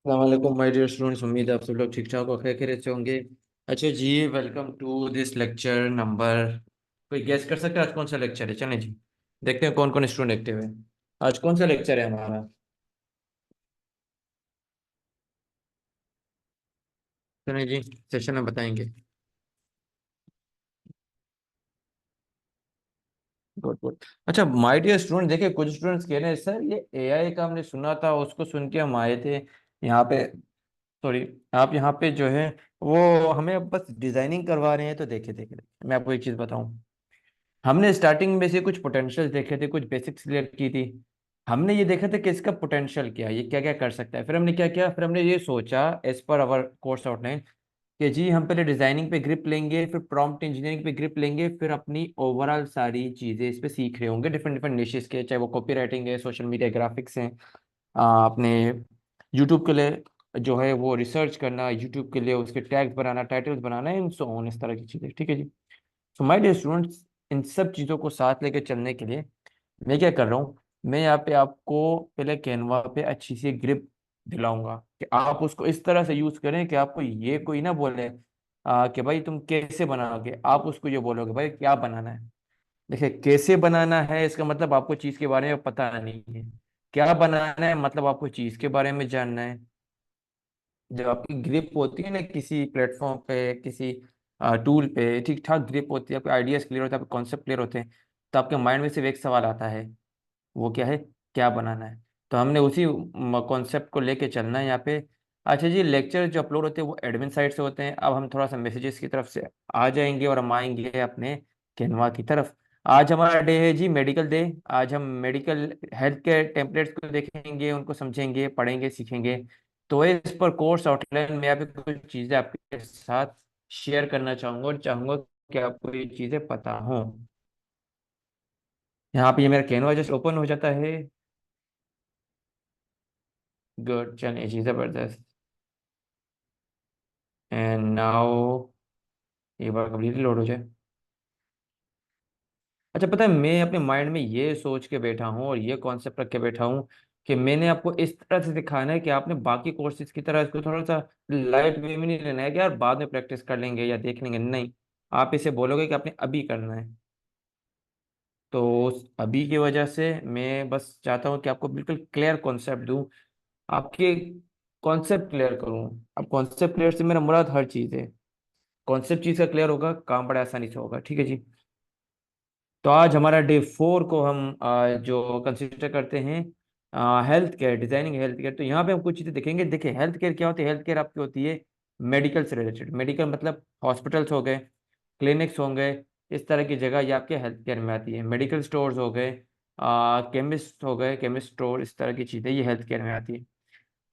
वालेकुम my dear students. उम्मीद है आप सब लोग ठीक ठाक और खैरियत से होंगे। अच्छा जी, welcome to this lecture number. कोई गेस कर सकता है आज कौन सा लेक्चर है? चलें जी, देखते हैं कौन कौन स्टूडेंट एक्टिव है। आज कौन सा लेक्चर है हमारा? चलें जी, सेशन में बताएंगे। Good good. अच्छा माय डियर स्टूडेंट, देखिए कुछ स्टूडेंट्स कह रहे हैं सर ये एआई का हमने सुना था, उसको सुन के हम आए थे यहाँ पे। सॉरी, आप यहाँ पे जो है वो हमें अब बस डिजाइनिंग करवा रहे हैं। तो देखिए देखिए देखिए, मैं आपको एक चीज़ बताऊं। हमने स्टार्टिंग में से कुछ पोटेंशियल देखे थे, कुछ बेसिक्स क्लियर की थी। हमने ये देखा था कि इसका पोटेंशियल क्या है, ये क्या क्या कर सकता है। फिर हमने क्या किया, फिर हमने ये सोचा as per hour course outline कि जी हम पहले डिजाइनिंग पे ग्रिप लेंगे, फिर प्रॉम्प्ट इंजीनियरिंग पे ग्रिप लेंगे, फिर अपनी ओवरऑल सारी चीजें इस पे सीख रहे होंगे डिफरेंट डिफरेंट निशेस के, चाहे वो कॉपी राइटिंग है, सोशल मीडिया ग्राफिक्स हैं, अपने यूट्यूब के लिए जो है वो रिसर्च करना, यूट्यूब के लिए उसके tags banana, titles banana, in so on, इस तरह की चीजें। ठीक है जी। सो माय डियर स्टूडेंट्स, इन सब चीज़ों को साथ लेकर चलने के लिए मैं क्या कर रहा हूँ, मैं यहाँ पे आपको पहले कैनवा पे अच्छी सी ग्रिप दिलाऊंगा कि आप उसको इस तरह से यूज़ करें कि आपको ये कोई ना बोले कि भाई तुम कैसे बनाओगे। आप उसको ये बोलोगे भाई क्या बनाना है। देखिए कैसे बनाना है इसका मतलब आपको चीज़ के बारे में पता नहीं है। क्या बनाना है मतलब आपको चीज़ के बारे में जानना है। जब आपकी ग्रिप होती है ना किसी प्लेटफॉर्म पे, किसी टूल पे, ठीक ठाक ग्रिप होती है, आपके आइडियाज क्लियर होते हैं, आपके कॉन्सेप्ट क्लियर होते हैं, तो आपके माइंड में सिर्फ एक सवाल आता है, वो क्या है? क्या बनाना है। तो हमने उसी कॉन्सेप्ट को लेके चलना है यहाँ पे। अच्छा जी, लेक्चर जो अपलोड होते हैं वो एडमिन साइड से होते हैं। अब हम थोड़ा सा मैसेजेस की तरफ से आ जाएंगे और हम आएंगे अपने कैनवा की तरफ। आज हमारा डे है जी मेडिकल डे। आज हम मेडिकल हेल्थ केयर टेम्पलेट्स को देखेंगे, उनको समझेंगे, पढ़ेंगे, सीखेंगे। तो इस पर कोर्स आउटलाइन में यहाँ पे कुछ चीज़ें आपके साथ शेयर करना चाहूँगा और चाहूँगा कि आपको ये चीज़ें पता हों। यहाँ पे ये मेरा कैनवा जस्ट ओपन हो जाता है। गुड, चलिए जी, जबरदस्त। एंड नाउ एक बार कम्प्लीटली लोड हो जाए। अच्छा पता है, मैं अपने माइंड में ये सोच के बैठा हूँ और ये कॉन्सेप्ट रख के बैठा हूँ कि मैंने आपको इस तरह से दिखाना है कि आपने बाकी कोर्सेज की तरह इसको थोड़ा सा लाइट वे में नहीं लेना है कि यार बाद में प्रैक्टिस कर लेंगे या देख लेंगे, नहीं। आप इसे बोलोगे कि आपने अभी करना है। तो उस अभी की वजह से मैं बस चाहता हूँ कि आपको बिल्कुल क्लियर कॉन्सेप्ट दूँ, आपके कॉन्सेप्ट क्लियर करूँ। अब कॉन्सेप्ट क्लियर से मेरा मुराद हर चीज़ है। कॉन्सेप्ट चीज़ का क्लियर होगा, काम बड़ा आसानी से होगा। ठीक है जी। तो आज हमारा डे 4 को हम जो कंसिडर करते हैं health care, designing health care. तो यहाँ पे हम कुछ चीज़ें देखेंगे। देखिए हेल्थ केयर क्या होती है। हेल्थ केयर आपकी होती है मेडिकल से रिलेटेड। मेडिकल मतलब हॉस्पिटल्स हो गए, क्लिनिक्स हो गए, इस तरह की जगह ये आपके हेल्थ केयर में आती है। मेडिकल स्टोर्स हो गए, केमिस्ट हो गए, केमिस्ट स्टोर, इस तरह की चीज़ें ये हेल्थ केयर में आती है।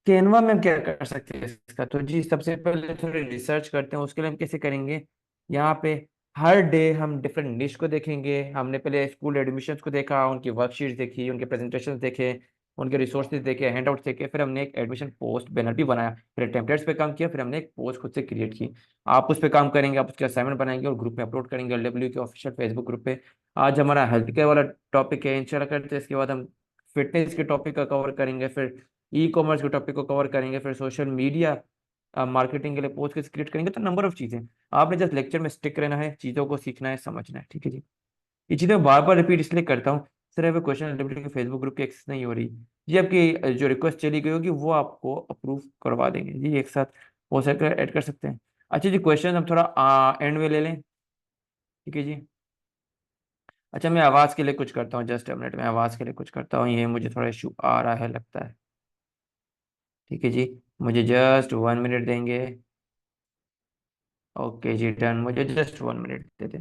कैनवा में हम क्या कर सकते हैं इसका, तो जी सबसे पहले थोड़ी रिसर्च करते हैं। उसके लिए हम कैसे करेंगे, यहाँ पे हर डे हम डिफरेंट निश को देखेंगे। हमने पहले स्कूल एडमिशन्स को देखा, उनकी वर्कशीट्स देखी, उनके प्रेजेंटेशंस देखे, उनके रिसोर्सेज देखे, हैंडआउट्स देखे। फिर हमने एक एडमिशन पोस्ट बैनर भी बनाया, फिर टेम्पलेट्स पे काम किया, फिर हमने एक पोस्ट खुद से क्रिएट की। आप उस पर काम करेंगे, आप उसके असाइनमेंट बनाएंगे और ग्रुप में अपलोड करेंगे, LW के ऑफिशियल फेसबुक ग्रुप पे। आज हमारा हेल्थ केयर वाला टॉपिक है, इंशाल्लाह करते हैं। इसके बाद हम फिटनेस के टॉपिक का कवर करेंगे, फिर ई कॉमर्स के टॉपिक को कवर करेंगे, फिर सोशल मीडिया मार्केटिंग के लिए पोस्ट कैसे क्रिएट करेंगे। तो नंबर ऑफ चीजें। आपने जस्ट लेक्चर में स्टिक रहना है, चीजों को सीखना है, समझना है। ठीक है जी। ये चीजें बार बार रिपीट इसलिए करता हूँ, सर अभी क्वेश्चन एलिजिबिलिटी के फेसबुक ग्रुप की एक्सेस नहीं हो रही जी। आपकी जो रिक्वेस्ट चली गई होगी वो आपको अप्रूव करवा देंगे जी, एक साथ हो सके ऐड कर सकते हैं। अच्छा जी, क्वेश्चन हम थोड़ा एंड में ले लें। ठीक है जी। अच्छा मैं आवाज़ के लिए कुछ करता हूँ, जस्ट 1 मिनट में आवाज़ के लिए कुछ करता हूँ, ये मुझे थोड़ा इशू आ रहा है लगता है। ठीक है जी, मुझे जस्ट 1 मिनट देंगे। ओके जी, डन। मुझे जस्ट 1 मिनट दे दें।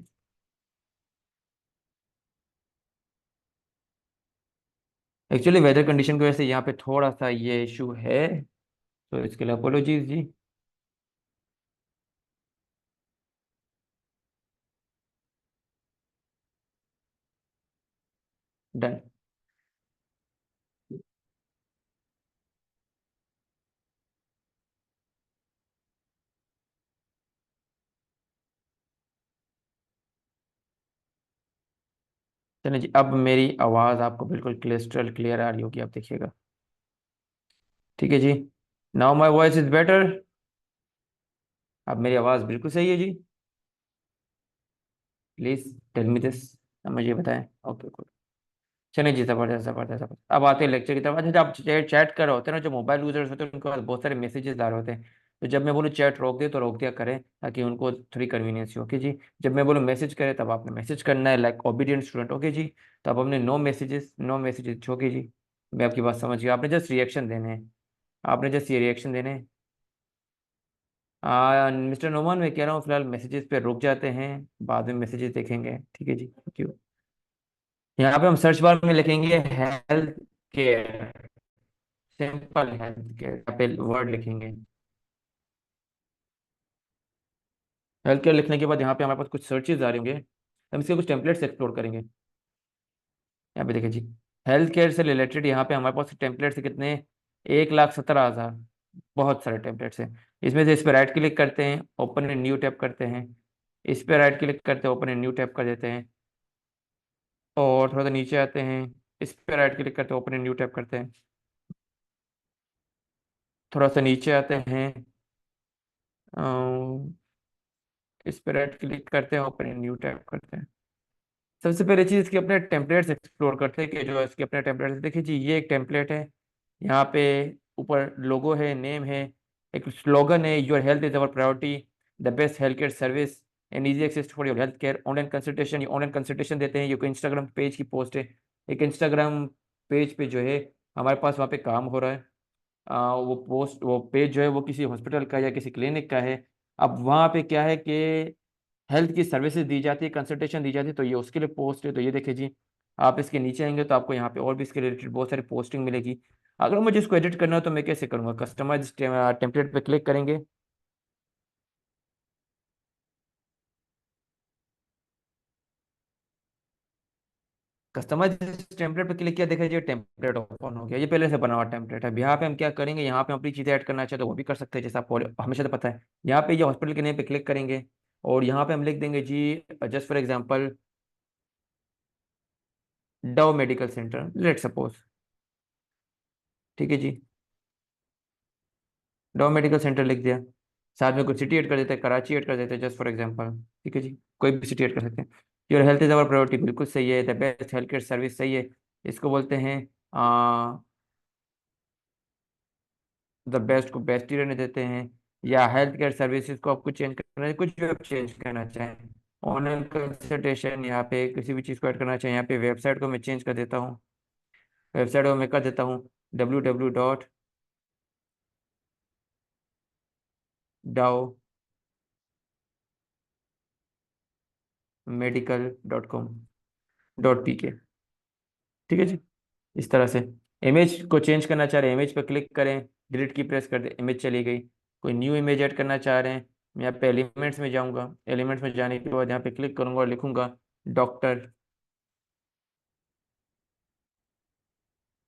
एक्चुअली वेदर कंडीशन की वजह से यहाँ पे थोड़ा सा ये इशू है, तो इसके लिए अपोलॉजीज जी। डन। चलिए जी, अब मेरी आवाज़ आपको बिल्कुल क्रिस्टल क्लियर आ रही होगी, आप देखिएगा। ठीक है जी। Now my voice is better. अब मेरी आवाज़ बिल्कुल सही है जी। प्लीज टेल मी दिस, मुझे बताएं। Okay good. चलिए जी, जबरदस्त जबरदस्त जबरदस्त। अब आते हैं लेक्चर की तरफ। अच्छा, जब आप चैट कर रहे होते हैं ना, जो मोबाइल यूजर्स होते हैं उनके पास बहुत सारे मैसेजेस आ रहे होते हैं। तो जब मैं बोलूँ चैट रोक दे तो रोक दिया करें, ताकि उनको थोड़ी कन्वीनियंस हो। ओके जी। जब मैं बोलूँ मैसेज करें तब आपने मैसेज करना है, लाइक ओबीडियंट स्टूडेंट। ओके जी। तो अब हमने no messages, no messages. Okay जी। मैं आपकी बात समझ गया, आपने जस्ट रिएक्शन देने हैं। आपने जस्ट ये रिएक्शन देने हैं। मिस्टर नोमान, मैं कह रहा हूँ फिलहाल मैसेजेस पे रुक जाते हैं, बाद में मैसेजेस देखेंगे। ठीक है जी, थैंक यू। यहाँ पे हम सर्च बार में लिखेंगे health care, simple health care, यहाँ पे वर्ड लिखेंगे। हेल्थ केयर लिखने के बाद यहाँ पे हमारे पास कुछ सर्चेज आ रहे होंगे, हम इसके कुछ टेम्पलेट्स एक्सप्लोर करेंगे। यहाँ पे देखिए जी, हेल्थ केयर से रिलेटेड यहाँ पे हमारे पास टेम्पलेट्स कितने, 1,17,000। बहुत सारे टेम्पलेट्स हैं। इसमें से इस पर राइट क्लिक करते हैं, ओपन इन न्यू टैब करते हैं। इस पर राइट क्लिक करते हैं, ओपन इन न्यू टैब कर देते हैं। और थोड़ा सा नीचे आते हैं, इस पर राइट क्लिक करते हैं, ओपन इन न्यू टैब करते हैं। थोड़ा सा नीचे आते हैं, इस पर राइट क्लिक करते हैं, ओपन इन न्यू टैब करते हैं। सबसे पहले चीज इसके अपने टेम्पलेट्स एक्सप्लोर करते हैं कि जो इसके अपने टेम्पलेट्स। देखिए जी, ये एक टेम्पलेट है। यहाँ पे ऊपर लोगो है, नेम है, एक स्लोगन है, your health is our priority, the best health care service and easy access for your health care, online consultation. ये ऑनलाइन कंसल्टेशन देते हैं। ये कोई इंस्टाग्राम पेज की पोस्ट है। एक इंस्टाग्राम पेज पे जो है हमारे पास वहाँ पे काम हो रहा है। वो पोस्ट, वो पेज जो है वो किसी हॉस्पिटल का या किसी क्लिनिक का है। अब वहाँ पे क्या है कि हेल्थ की सर्विसेज दी जाती है, कंसल्टेशन दी जाती है, तो ये उसके लिए पोस्ट है। तो ये देखिए जी, आप इसके नीचे आएंगे तो आपको यहाँ पे और भी इसके रिलेटेड बहुत सारी पोस्टिंग मिलेगी। अगर मुझे इसको एडिट करना हो तो मैं कैसे करूँगा, कस्टमाइज टेम्पलेट पे क्लिक करेंगे। कस्टमाइज टेम्पलेट पे क्लिक किया, देखा जी टेम्पलेट ओपन हो गया। ये पहले से बना हुआ टेम्पलेट है। अब यहाँ पे हम क्या करेंगे, यहाँ पे हम अपनी चीज़ें ऐड करना चाहते तो वो भी कर सकते हैं, जैसे आपको हमेशा तो पता है। यहाँ पे ये हॉस्पिटल के नेम पे क्लिक करेंगे और यहाँ पे हम लिख देंगे जी, just for example, Dove medical centre, let suppose. ठीक है जी, डॉ मेडिकल सेंटर लिख दिया। साथ में कुछ सिटी ऐड कर देते हैं, कराची ऐड कर देते हैं, जस्ट फॉर एग्जांपल। ठीक है जी, कोई भी सिटी ऐड कर सकते हैं। Your health is our priority बिल्कुल सही है, the best health care service सही है। इसको बोलते हैं द बेस्ट को बेस्ट ही रहने देते हैं। या हेल्थ केयर सर्विसेज को आपको चेंज करना है, कुछ भी आप चेंज करना चाहें। ऑनलाइन कंसल्टेशन, यहाँ पे किसी भी चीज़ को ऐड करना चाहें, यहाँ पे वेबसाइट को मैं चेंज कर देता हूँ। वेबसाइट को मैं कर देता हूँ www.dowmedical.com.pk। ठीक है जी, इस तरह से। इमेज को चेंज करना चाह रहे हैं, इमेज पर क्लिक करें, डिलीट की प्रेस कर दे, इमेज चली गई। कोई न्यू इमेज ऐड करना चाह रहे हैं, मैं यहाँ पे एलिमेंट्स में जाऊंगा। एलिमेंट्स में जाने के बाद यहाँ पे क्लिक करूंगा और लिखूंगा डॉक्टर।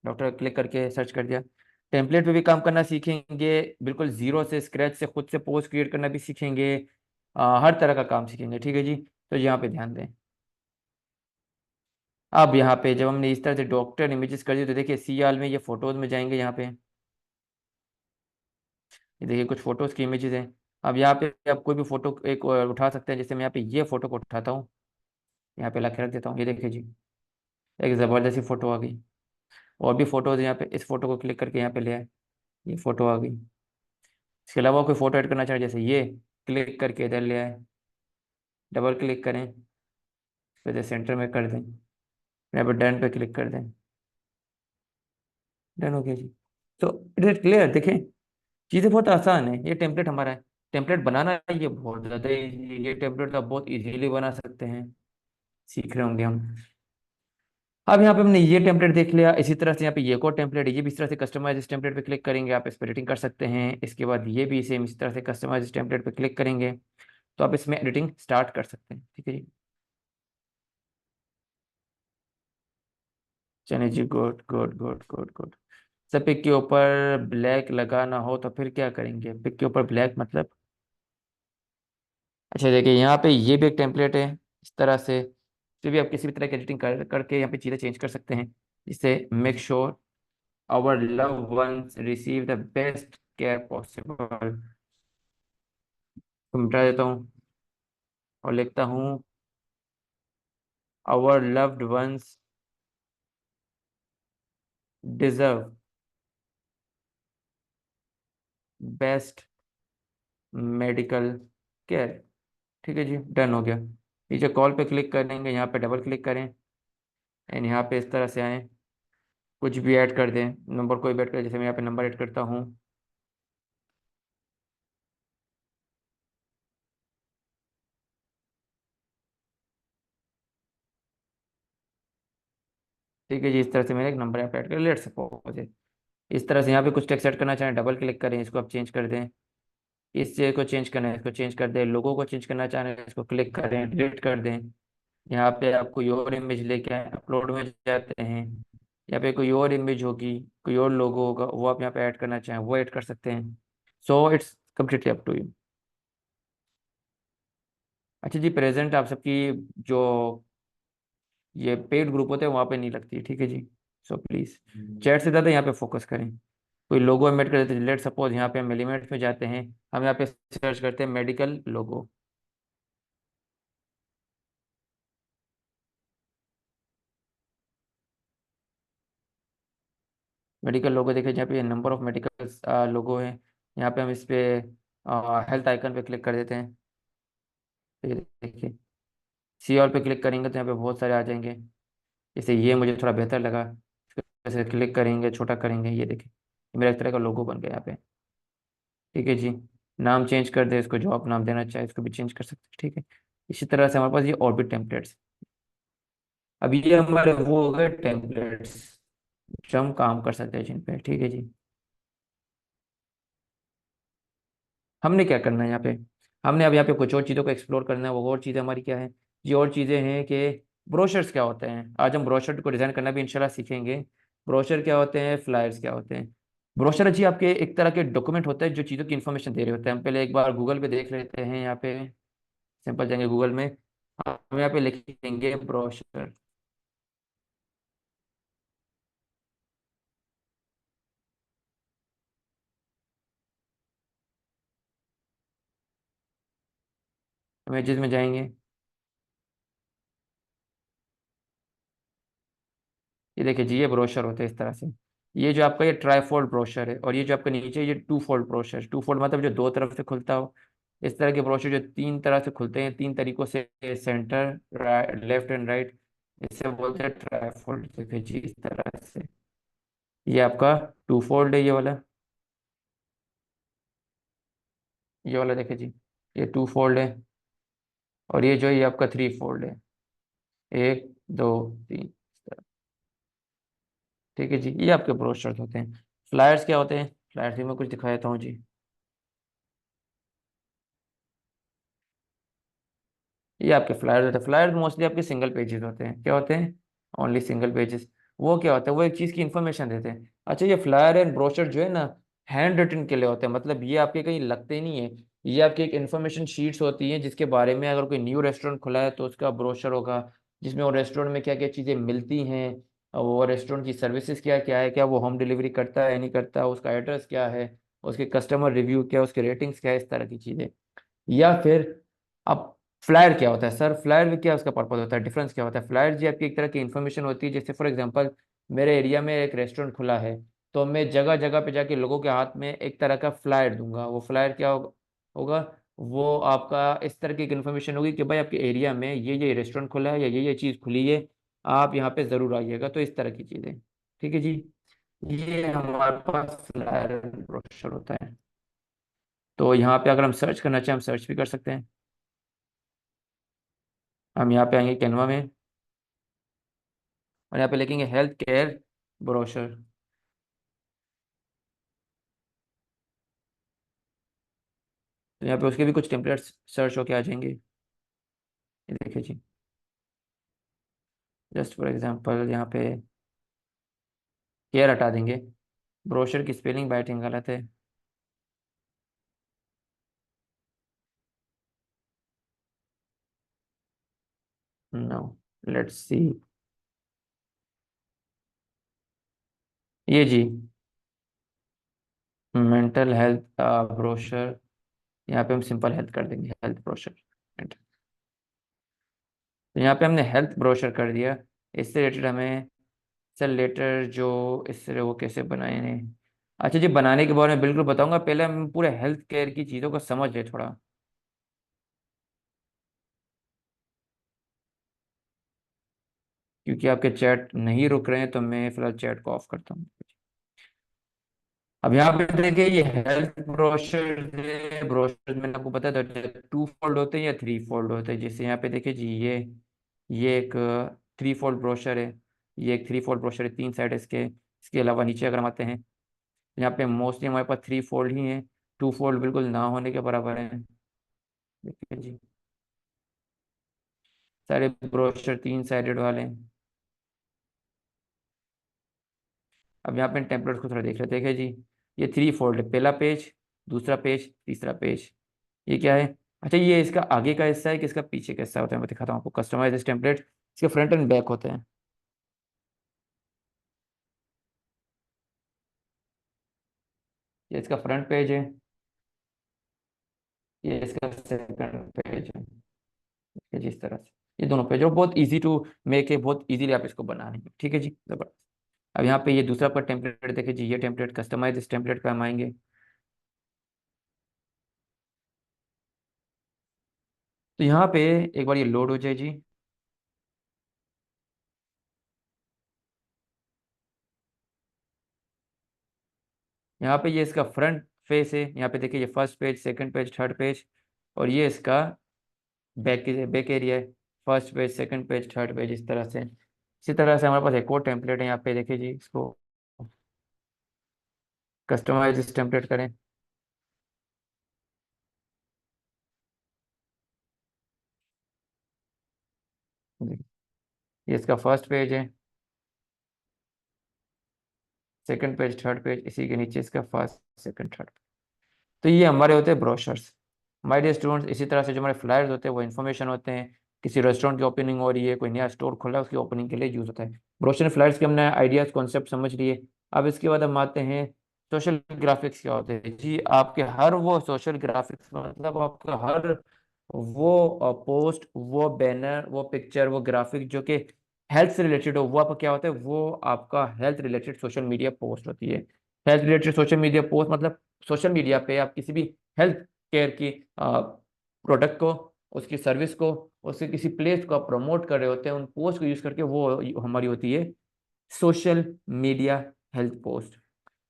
डॉक्टर क्लिक करके सर्च कर दिया। टेम्पलेट पे भी काम करना सीखेंगे, बिल्कुल जीरो से, स्क्रैच से, खुद से पोस्ट क्रिएट करना भी सीखेंगे। हर तरह का काम सीखेंगे। ठीक है जी, तो यहाँ पे ध्यान दें। अब यहाँ पे जब हमने इस तरह से डॉक्टर इमेजेस कर दी, तो देखिए सीआल में ये फोटोज में जाएंगे। यहाँ पे ये देखिए कुछ फोटोज की इमेजेस हैं। अब यहाँ पे आप कोई भी फोटो एक उठा सकते हैं, जैसे मैं यहाँ पे ये फोटो को उठाता हूँ, यहाँ पे ला के रख देता हूँ। ये देखिए जी, एक ज़बरदस्ती फोटो आ गई। और भी फोटोज यहाँ पे, इस फोटो को क्लिक करके यहाँ पे ले आए, ये फोटो आ गई। इसके अलावा कोई फोटो ऐड करना चाहे, जैसे ये, क्लिक करके इधर ले आए, डबल क्लिक करें, फिर सेंटर में कर दें, यहाँ पे डन पे क्लिक कर दें। डन हो गया जी। तो इट इज क्लियर, देखें चीज़ें बहुत आसान है। ये टेम्पलेट हमारा है। टेम्पलेट बनाना ये बहुत ज़्यादा easy, ये टेम्पलेट तो आप बहुत इजीली बना सकते हैं, सीख रहे होंगे हम। अब यहाँ पे हमने ये टेम्पलेट देख लिया। इसी तरह से यहाँ पे ये को टेम्पलेट है, ये भी इस तरह से कस्टमाइज इस टेम्पलेट पे क्लिक करेंगे, आप इस पर एडिटिंग कर सकते हैं। इसके बाद ये भी सेम इस तरह से कस्टमाइज इस टेम्पलेट पे क्लिक करेंगे, तो आप इसमें एडिटिंग स्टार्ट कर सकते हैं। ठीक है जी, चलिए जी, good good good good good. सब पिक के ऊपर ब्लैक लगाना हो तो फिर क्या करेंगे, पिक के ऊपर ब्लैक मतलब। अच्छा देखिए, यहाँ पे ये भी एक टेम्पलेट है, इस तरह से। तो भी आप किसी भी तरह की एडिटिंग कर करके यहाँ पे चीज़ें चेंज कर सकते हैं, जिससे make sure our love ones receive the best care possible. तो मिटा देता हूँ और लिखता हूँ our loved ones deserve best medical care. ठीक है जी, डन हो गया। नीचे कॉल पे क्लिक करेंगे, यहाँ पे डबल क्लिक करें एंड यहाँ पे इस तरह से आए, कुछ भी ऐड कर दें, नंबर कोई भी ऐड करें, जैसे मैं यहाँ पे नंबर ऐड करता हूँ। ठीक है जी, इस तरह से मैंने एक नंबर यहाँ पे ऐड कर, लेट सपोज। इस तरह से यहाँ पे कुछ टेक्स्ट ऐड करना चाहें, डबल क्लिक करें, इसको आप चेंज कर दें। इस चीज़ को चेंज करना है, इसको चेंज कर दें। लोगों को चेंज करना चाह रहे हैं, इसको क्लिक करें, डिलीट कर दें। यहाँ पे आप कोई और इमेज लेके आए, अपलोड में जाते हैं, यहाँ पे कोई और इमेज होगी, कोई और लोगो होगा, वो आप यहाँ पे ऐड करना चाहें वो ऐड कर सकते हैं। So it's completely up to you. अच्छा जी, प्रेजेंट आप सबकी जो ये पेड ग्रुप होते हैं वहाँ पे नहीं लगती, ठीक है जी। सो प्लीज चैट से ज़्यादा यहाँ पे फोकस करें। कोई लोगो एम्बेड कर देते हैं, लेट सपोज यहाँ पे हम एलिमेंट्स में जाते हैं, हम यहाँ पे सर्च करते हैं मेडिकल लोगो। मेडिकल लोगो देखिए, जहाँ पे नंबर ऑफ मेडिकल लोगो है, यहाँ पे हम इस पे हेल्थ आइकन पे क्लिक कर देते हैं। ये देखिए, सी ऑल पे क्लिक करेंगे तो यहाँ पे बहुत सारे आ जाएंगे। जैसे ये मुझे थोड़ा बेहतर लगा, जैसे क्लिक करेंगे, छोटा करेंगे, ये देखिए ये मेरा एक तरह का लोगो बन गया यहाँ पे। ठीक है जी, नाम चेंज कर दे, इसको जो आप नाम देना चाहे इसको भी चेंज कर सकते हैं, ठीक है। इसी तरह से हमारे पास ये और भी टेम्पलेट्स। अब ये हमारे वो हो गए टेम्पलेट्स जो हम काम कर सकते हैं जिन पे, ठीक है जी। हमने क्या करना है यहाँ पे, हमने अब यहाँ पे कुछ और चीज़ों को एक्सप्लोर करना है। वो और चीज़ें हमारी क्या है, ये और चीज़ें हैं कि ब्रोशर्स क्या होते हैं। आज हम ब्रोशर को डिज़ाइन करना भी इंशाल्लाह सीखेंगे। ब्रोशर क्या होते हैं, फ्लायर्स क्या होते हैं। ब्रोशर जी आपके एक तरह के डॉक्यूमेंट होते हैं जो चीज़ों की इन्फॉर्मेशन दे रहे होते हैं। हम पहले एक बार गूगल पे देख लेते हैं, यहाँ पे सिंपल जाएंगे गूगल में, हम यहाँ पे लिखेंगे ब्रोशर। इमेजेस में जाएंगे, ये देखिए जी, ये ब्रोशर होते हैं इस तरह से। ये जो आपका ये ट्राईफोल्ड ब्रोशर है, और ये जो आपका नीचे ये two fold brochure, two fold मतलब जो दो तरफ से खुलता हो। इस तरह के ब्रोशर जो तीन तरह से खुलते हैं, तीन तरीकों से, सेंटर, लेफ्ट एंड राइट, इसे बोलते हैं ट्राईफोल्ड। देखिए जी इस तरह से, ये आपका टू फोल्ड है, ये वाला, ये वाला देखिए जी, ये टू फोल्ड है। और ये जो है ये आपका थ्री फोल्ड है, एक दो तीन। ठीक है जी, ये आपके ब्रोशर्स होते हैं। फ्लायर्स क्या होते हैं, फ्लायर्स भी मैं कुछ दिखा देता हूँ जी। ये आपके फ्लायर्स होते हैं। फ्लायर्स मोस्टली आपके सिंगल पेजेस होते हैं, क्या होते हैं, ओनली सिंगल पेजेस। वो क्या होता है, वो एक चीज़ की इन्फॉर्मेशन देते हैं। अच्छा, ये फ्लायर एंड ब्रोशर जो है ना, हैंड रिटन के लिए होते हैं, मतलब ये आपके कहीं लगते नहीं है। ये आपकी एक इन्फॉर्मेशन शीट्स होती हैं जिसके बारे में, अगर कोई न्यू रेस्टोरेंट खुला है तो उसका ब्रोशर होगा, जिसमें वो रेस्टोरेंट में क्या क्या चीज़ें मिलती हैं, और वो रेस्टोरेंट की सर्विसेज क्या क्या है, क्या वो होम डिलीवरी करता है नहीं करता, उसका एड्रेस क्या है, उसके कस्टमर रिव्यू क्या है, उसके रेटिंग्स क्या है, इस तरह की चीज़ें। या फिर अब फ्लायर क्या होता है सर, फ्लायर में क्या उसका पर्पज होता है, डिफरेंस क्या होता है। फ्लायर जी आपकी एक तरह की इन्फॉर्मेशन होती है, जैसे फॉर एग्जांपल मेरे एरिया में एक रेस्टोरेंट खुला है, तो मैं जगह जगह पे जाके लोगों के हाथ में एक तरह का फ्लायर दूंगा। वो फ्लायर क्या होगा, वो आपका इस तरह की इन्फॉर्मेशन होगी कि भाई आपके एरिया में ये रेस्टोरेंट खुला है या ये चीज़ खुली है, आप यहाँ पे ज़रूर आइएगा, तो इस तरह की चीज़ें। ठीक है जी, ये हमारे पास फ्लायर ब्रोशर होता है। तो यहाँ पे अगर हम सर्च करना चाहें, हम सर्च भी कर सकते हैं। हम यहाँ पे आएंगे कैनवा में, और यहाँ पे लिखेंगे हेल्थ केयर ब्रोशर। तो यहाँ पे उसके भी कुछ टेम्पलेट्स सर्च होके आ जाएंगे। ये देखिए जी, जस्ट फॉर एग्जांपल यहाँ पे केयर हटा देंगे, ब्रोशर की स्पेलिंग बाइटिंग गलत है। नो, लेट्स सी, ये जी, मेंटल हेल्थ ब्रोशर, यहाँ पे हम सिंपल हेल्थ कर देंगे, हेल्थ ब्रोशर। तो यहाँ पे हमने हेल्थ ब्रोशर कर दिया। इससे रिलेटेड हमें सर लेटर जो इससे वो कैसे बनाए हैं। अच्छा जी, बनाने के बारे में बिल्कुल बताऊंगा, पहले हम पूरे हेल्थ केयर की चीज़ों को समझ ले थोड़ा। क्योंकि आपके चैट नहीं रुक रहे हैं तो मैं फिलहाल चैट को ऑफ करता हूँ। अब यहाँ पे देखिए ये हेल्थ ब्रोशर, ब्रोशर मैंने आपको बताया था 2 फोल्ड होते हैं या 3 फोल्ड होते हैं। जैसे यहाँ पे देखिए जी, ये एक 3 फोल्ड ब्रोशर है। ये एक 3 फोल्ड ब्रोशर है, 3 साइड है इसके। इसके अलावा नीचे अगर हम आते हैं, यहाँ पे मोस्टली हमारे पास 3 फोल्ड ही हैं। 2 फोल्ड बिल्कुल ना होने के बराबर है। देखिए जी, सारे ब्रोशर 3 साइडेड वाले हैं। अब यहाँ पे टेम्पलेट को थोड़ा देख लेते हैं। देखिए जी, ये 3 फोल्ड है, पहला पेज, दूसरा पेज, तीसरा पेज। ये क्या है? अच्छा, ये इसका आगे का हिस्सा है कि इसका पीछे का हिस्सा होता है? मैं दिखाता हूँ आपको। कस्टमाइज टेम्पलेट, इसके फ्रंट एंड बैक होते हैं। ये इसका फ्रंट पेज है, ये इसका सेकंड पेज है। ये जिस तरह से ये दोनों पेज, और बहुत इजी टू मेक है, बहुत इजीली आप इसको बना लेंगे। ठीक है जी, जबरदस्त। अब यहाँ पे ये दूसरा पर टेम्पलेट देखिए जी, ये टेम्पलेट कस्टमाइज इस टेम्पलेट पे हम आएंगे। तो यहाँ पे एक बार ये लोड हो जाए जी। यहाँ पे ये इसका फ्रंट फेस है। यहाँ पे देखिए ये first page, second page, third page. और ये इसका बैक बैक एरिया है। First page, second page, third page, इस तरह से। इसी तरह से हमारे पास एक और टेम्पलेट है। यहाँ पे देखिए जी, इसको कस्टमाइज इस टेम्पलेट करें। ये इसका फर्स्ट पेज है, सेकंड पेज, थर्ड पेज, इसी के नीचे इसका फर्स्ट, सेकंड, थर्ड। तो ये हमारे होते हैं ब्रोशर्स। माय डियर स्टूडेंट्स, इसी तरह से जो हमारे फ्लायर्स होते हैं वो इन्फॉर्मेशन होते हैं। किसी रेस्टोरेंट की ओपनिंग हो रही है, कोई नया स्टोर खुला है, उसकी ओपनिंग के लिए यूज होता है। ब्रोशर फ्लायर्स के हमने आइडियाज कॉन्सेप्ट समझ लिए। अब इसके बाद हम आते हैं सोशल ग्राफिक्स क्या होते हैं जी। आपके हर वो सोशल ग्राफिक्स मतलब आपका हर वो पोस्ट, वो बैनर, वो पिक्चर, वो ग्राफिक जो कि हेल्थ से रिलेटेड हो, वो आपका क्या होता है? वो आपका health related social media post होती है। Health related social media post मतलब सोशल मीडिया पे आप किसी भी हेल्थ केयर की प्रोडक्ट को, उसकी सर्विस को, उसके किसी प्लेस को आप प्रमोट कर रहे होते हैं, उन पोस्ट को यूज करके, वो हमारी होती है सोशल मीडिया हेल्थ पोस्ट।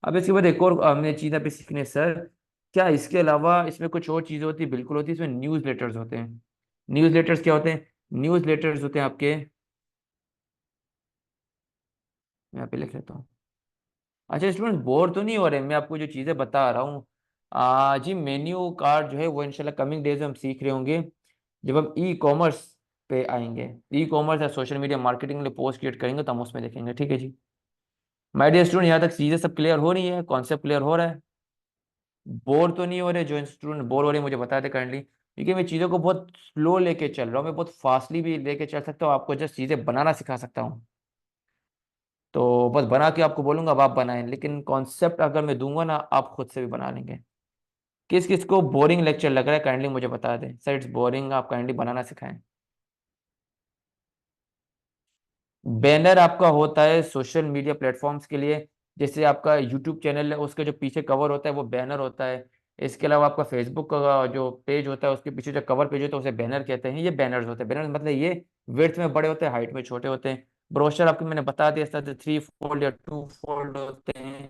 अब इसके बाद एक और हमने चीज़ आप सीखने सर, क्या इसके अलावा इसमें कुछ और चीज़ें होती है? बिल्कुल होती है। इसमें न्यूज़ लेटर्स होते हैं। न्यूज़ लेटर्स क्या होते हैं? न्यूज़ लेटर्स होते हैं आपके, मैं यहाँ पे लिख लेता हूँ। अच्छा स्टूडेंट, बोर तो नहीं हो रहे? मैं आपको जो चीज़ें बता रहा हूँ, जी मेन्यू कार्ड जो है वो इंशाल्लाह कमिंग डेज में हम सीख रहे होंगे, जब हम ई कॉमर्स पे आएंगे। ई कॉमर्स या सोशल मीडिया मार्केटिंग के लिए पोस्ट क्रिएट करेंगे तो हम उसमें देखेंगे। ठीक है जी। माय डियर स्टूडेंट, यहाँ तक चीज़ें सब क्लियर हो रही है? कॉन्सेप्ट क्लियर हो रहा है? बोर तो नहीं हो रहे? जो स्टूडेंट बोर हो रहे हैं मुझे बता दे काइंडली, क्योंकि मैं चीज़ों को बहुत स्लो लेके चल रहा हूँ। मैं बहुत फास्टली भी लेके चल सकता हूँ, आपको जस्ट चीज़ें बनाना सिखा सकता हूँ। तो बस बना के आपको बोलूंगा, अब आप बनाएं, लेकिन कॉन्सेप्ट अगर मैं दूंगा ना, आप खुद से भी बना लेंगे। किस किस को बोरिंग लेक्चर लग रहा है काइंडली मुझे बता दें। सर इट्स बोरिंग, आप काइंडली बनाना सिखाएं। बैनर आपका होता है सोशल मीडिया प्लेटफॉर्म्स के लिए। जैसे आपका यूट्यूब चैनल है, उसके जो पीछे कवर होता है वो बैनर होता है। इसके अलावा आपका फेसबुक का जो पेज होता है, उसके पीछे जो कवर पेज होता है उसे बैनर कहते हैं। ये बैनर्स होते हैं। बैनर मतलब ये विड्थ में बड़े होते हैं, हाइट में छोटे होते हैं। ब्रोशर आपको मैंने बता दिया था, 3 फोल्ड या 2 फोल्ड होते हैं।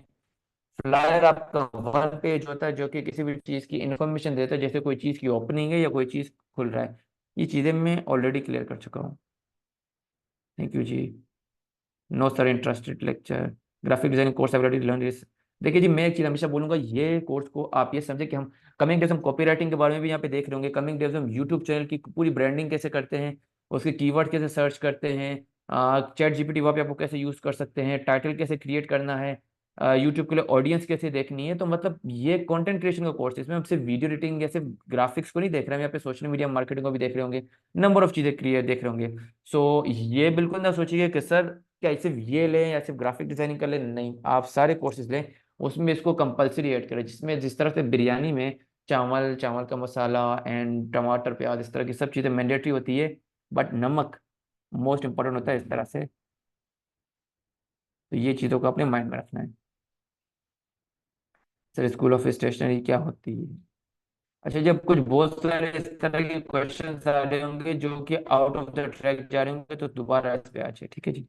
फ्लायर आपका 1 पेज होता है, जो कि किसी भी चीज़ की इंफॉर्मेशन देता है, जैसे कोई चीज़ की ओपनिंग है या कोई चीज़ खुल रहा है। ये चीज़ें मैं ऑलरेडी क्लियर कर चुका हूँ। थैंक यू जी। No sir interested lecture, graphic designing course already learn this. देखिए जी, मैं एक चीज़ हमेशा बोलूंगा, ये कोर्स को आप ये समझे कि हम कमिंग डेज हम कॉपी राइटिंग के बारे में भी यहाँ पे देख रहे होंगे। कमिंग डेज हम यूट्यूब चैनल की पूरी ब्रांडिंग कैसे करते हैं, उसके कीवर्ड कैसे सर्च करते हैं, चैट जीपीटी वहाँ पे आपको कैसे यूज़ कर सकते हैं, टाइटल कैसे क्रिएट करना है, यूट्यूब के लिए ऑडियंस कैसे देखनी है। तो मतलब ये कंटेंट क्रिएशन का कोर्स है। इसमें हम सिर्फ वीडियो एडिटिंग या सिर्फ ग्राफिक्स को नहीं देख रहे हैं, हम यहाँ पे सोशल मीडिया मार्केटिंग को भी देख रहे होंगे, नंबर ऑफ चीज़ें क्रिएट देख रहे होंगे। सो ये बिल्कुल ना सोचिए कि सर क्या सिर्फ ये लें या सिर्फ ग्राफिक डिजाइनिंग कर लें। नहीं, आप सारे कोर्सेज लें। उसमें इसको कंपलसरी ऐड करें, जिसमें जिस तरह से बिरयानी में चावल, चावल का मसाला एंड टमाटर प्याज इस तरह की सब चीज़ें मैंडेटरी होती है, बट नमक मोस्ट इंपॉर्टेंट होता है इस तरह से। तो ये चीज़ों को अपने माइंड में रखना है। सर स्कूल ऑफ स्टेशनरी क्या होती है? अच्छा, जब कुछ बहुत सारे इस तरह के क्वेश्चन आ रहे होंगे जो कि आउट ऑफ द ट्रैक जा रहे होंगे, तो दोबारा इस पे आ जाए, ठीक है जी।